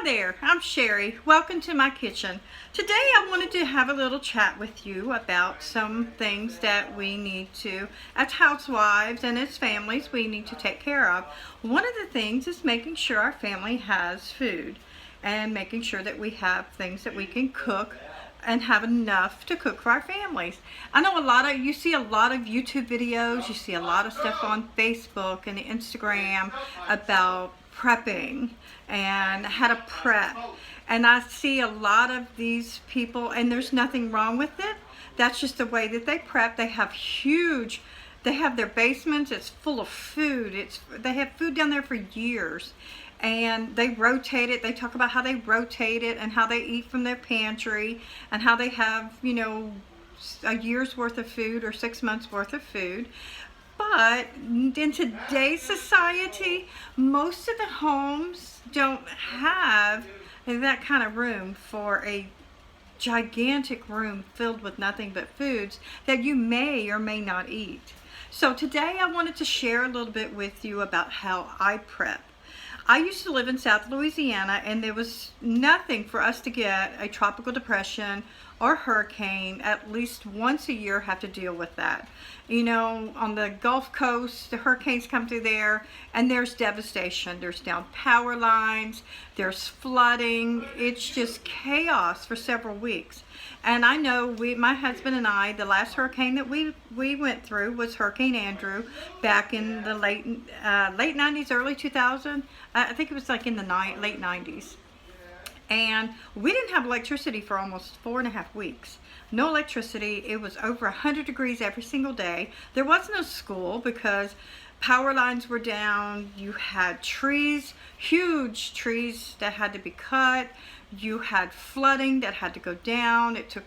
there, I'm Sherry. Welcome to my kitchen. Today I wanted to have a little chat with you about some things that we need to, as housewives and as families, we need to take care of. One of the things is making sure our family has food and making sure that we have things that we can cook and have enough to cook for our families. I know you see a lot of YouTube videos, you see a lot of stuff on Facebook and Instagram about prepping and how to prep, and I see a lot of these people, and there's nothing wrong with it. That's just the way that they prep. They have their basements, it's full of food. They have food down there for years, and they rotate it. They talk about how they rotate it and how they eat from their pantry and how they have, a year's worth of food or 6 months worth of food. But in today's society, most of the homes don't have that kind of room for a gigantic room filled with nothing but foods that you may or may not eat. So today I wanted to share a little bit with you about how I prep. I used to live in South Louisiana, and there was nothing for us to get a tropical depression or hurricane. At least once a year have to deal with that. On the Gulf Coast, the hurricanes come through there and there's devastation. There's down power lines, there's flooding. It's just chaos for several weeks. And I know my husband and I, the last hurricane that we went through was Hurricane Andrew back in the late 90s, early 2000. I think it was like in the late 90s. And we didn't have electricity for almost 4.5 weeks. No electricity. It was over 100 degrees every single day. There was no school because power lines were down. You had trees, huge trees that had to be cut. You had flooding that had to go down. It took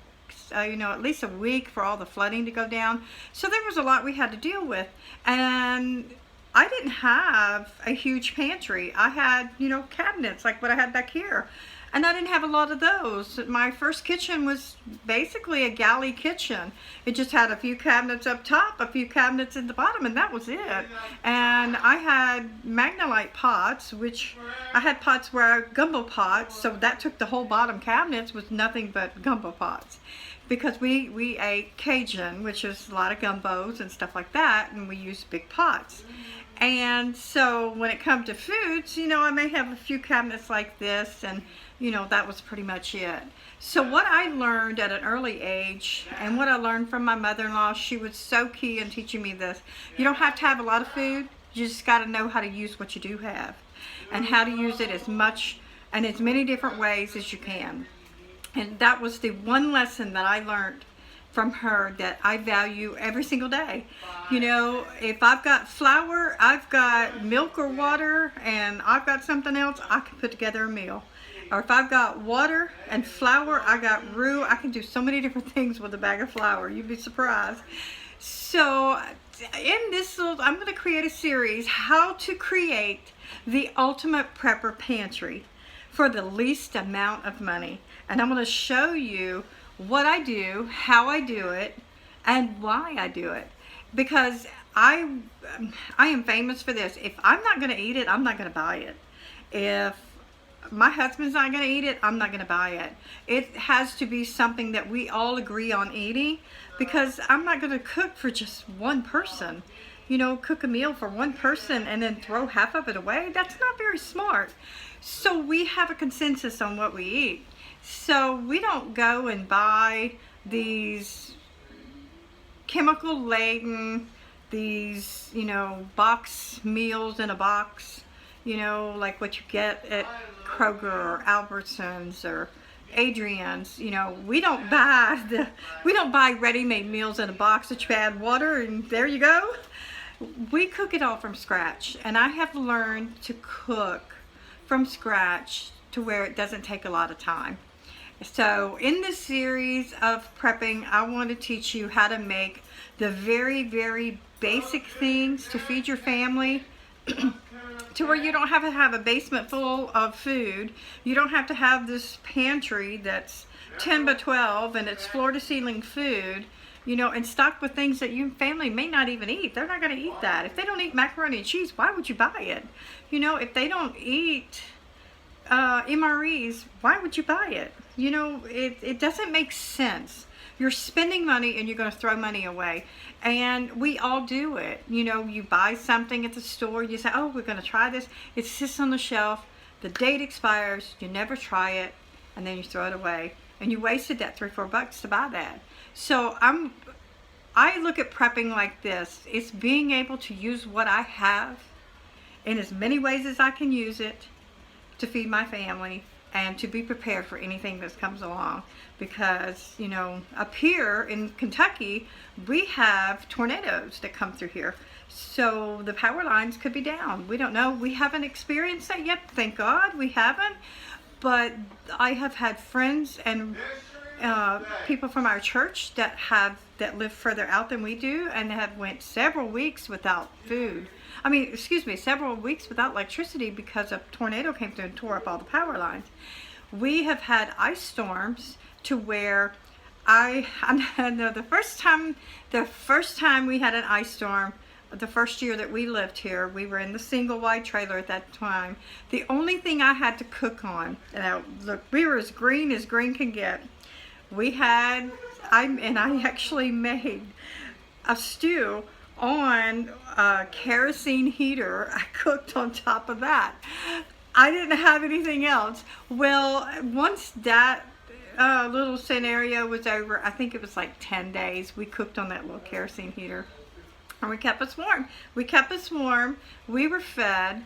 at least a week for all the flooding to go down. So there was a lot we had to deal with. And I didn't have a huge pantry. I had, cabinets like what I had back here. And I didn't have a lot of those. My first kitchen was basically a galley kitchen. It just had a few cabinets up top, a few cabinets at the bottom, and that was it. And I had Magnolite pots, which I had pots where gumbo pots, so that took the whole bottom cabinets with nothing but gumbo pots. Because we ate Cajun, which is a lot of gumbos and stuff like that, and we used big pots. And so when it comes to foods, I may have a few cabinets like this, and that was pretty much it. So what I learned at an early age, and what I learned from my mother-in-law, she was so key in teaching me this. You don't have to have a lot of food, you just got to know how to use what you do have, and how to use it as much and as many different ways as you can. And that was the one lesson that I learned from her that I value every single day. If I've got flour, I've got milk or water, and I've got something else, I can put together a meal. Or if I've got water and flour, I got roux. I can do so many different things with a bag of flour. You'd be surprised. So in this I'm going to create a series, how to create the ultimate prepper pantry for the least amount of money. And I'm going to show you what I do, how I do it, and why I do it. Because I am famous for this. If I'm not going to eat it, I'm not going to buy it. If my husband's not going to eat it, I'm not going to buy it. It has to be something that we all agree on eating, because I'm not going to cook for just one person. Cook a meal for one person and then throw half of it away. That's not very smart. So we have a consensus on what we eat. So we don't go and buy these chemical laden, these, box meals in a box, like what you get at Kroger or Albertsons or Adrian's. We don't buy ready-made meals in a box that you add water and there you go. We cook it all from scratch, and I have learned to cook from scratch to where it doesn't take a lot of time. So in this series of prepping, I want to teach you how to make the very, very basic things to feed your family to where you don't have to have a basement full of food. You don't have to have this pantry that's 10 by 12 and it's floor to ceiling food, and stocked with things that your family may not even eat. They're not going to eat that. If they don't eat macaroni and cheese, why would you buy it? If they don't eat MREs, why would you buy it? You know, it doesn't make sense. You're spending money and you're going to throw money away. And we all do it. You know, you buy something at the store, you say, oh, we're going to try this. It sits on the shelf, the date expires, you never try it, and then you throw it away. And you wasted that $3 or $4 to buy that. So I look at prepping like this. It's being able to use what I have in as many ways as I can use it to feed my family and to be prepared for anything that comes along. Because, you know, up here in Kentucky, we have tornadoes that come through here. So the power lines could be down. We don't know. We haven't experienced that yet. Thank God we haven't. But I have had friends and people from our church that live further out than we do and have went several weeks without food. Several weeks without electricity because a tornado came through and tore up all the power lines. We have had ice storms to where I know the first time we had an ice storm, the first year that we lived here, we were in the single wide trailer at that time. The only thing I had to cook on, look, we were as green can get. I actually made a stew on a kerosene heater. I cooked on top of that. I didn't have anything else. Well, once that little scenario was over, I think it was like 10 days, we cooked on that little kerosene heater. And we kept us warm. We were fed.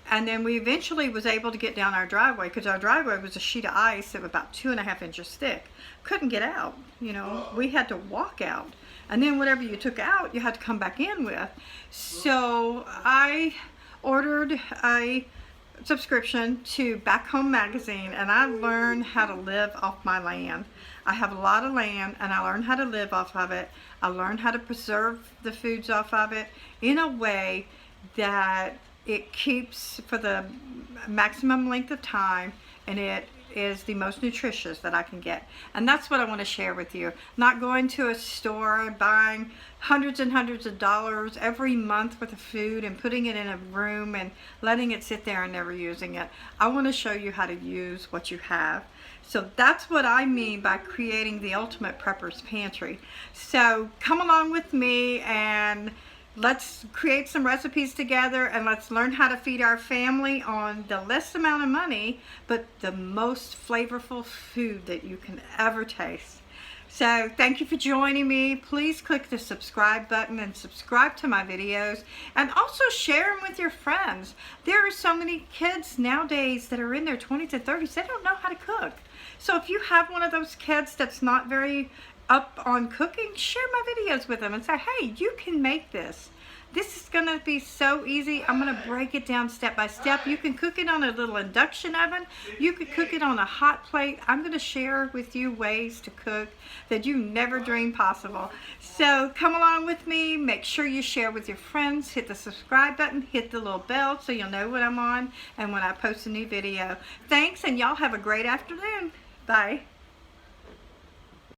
And then we eventually was able to get down our driveway, because our driveway was a sheet of ice of about 2.5 inches thick. Couldn't get out, you know. We had to walk out. And then whatever you took out, you had to come back in with. So I ordered a subscription to Back Home Magazine, and I learned how to live off my land. I have a lot of land, and I learned how to live off of it. I learned how to preserve the foods off of it in a way that it keeps for the maximum length of time, and it is the most nutritious that I can get. And that's what I want to share with you. Not going to a store and buying hundreds and hundreds of dollars every month worth of food and putting it in a room and letting it sit there and never using it. I want to show you how to use what you have. So that's what I mean by creating the ultimate prepper's pantry. So come along with me and let's create some recipes together, and let's learn how to feed our family on the least amount of money, but the most flavorful food that you can ever taste. So thank you for joining me. Please click the subscribe button and subscribe to my videos, and also share them with your friends. There are so many kids nowadays that are in their 20s and 30s, they don't know how to cook. So if you have one of those kids that's not very up on cooking, share my videos with them and say, hey, you can make this. This is going to be so easy. I'm going to break it down step by step. You can cook it on a little induction oven. You could cook it on a hot plate. I'm going to share with you ways to cook that you never dreamed possible. So come along with me. Make sure you share with your friends. Hit the subscribe button. Hit the little bell so you'll know when I'm on and when I post a new video. Thanks, and y'all have a great afternoon. Bye.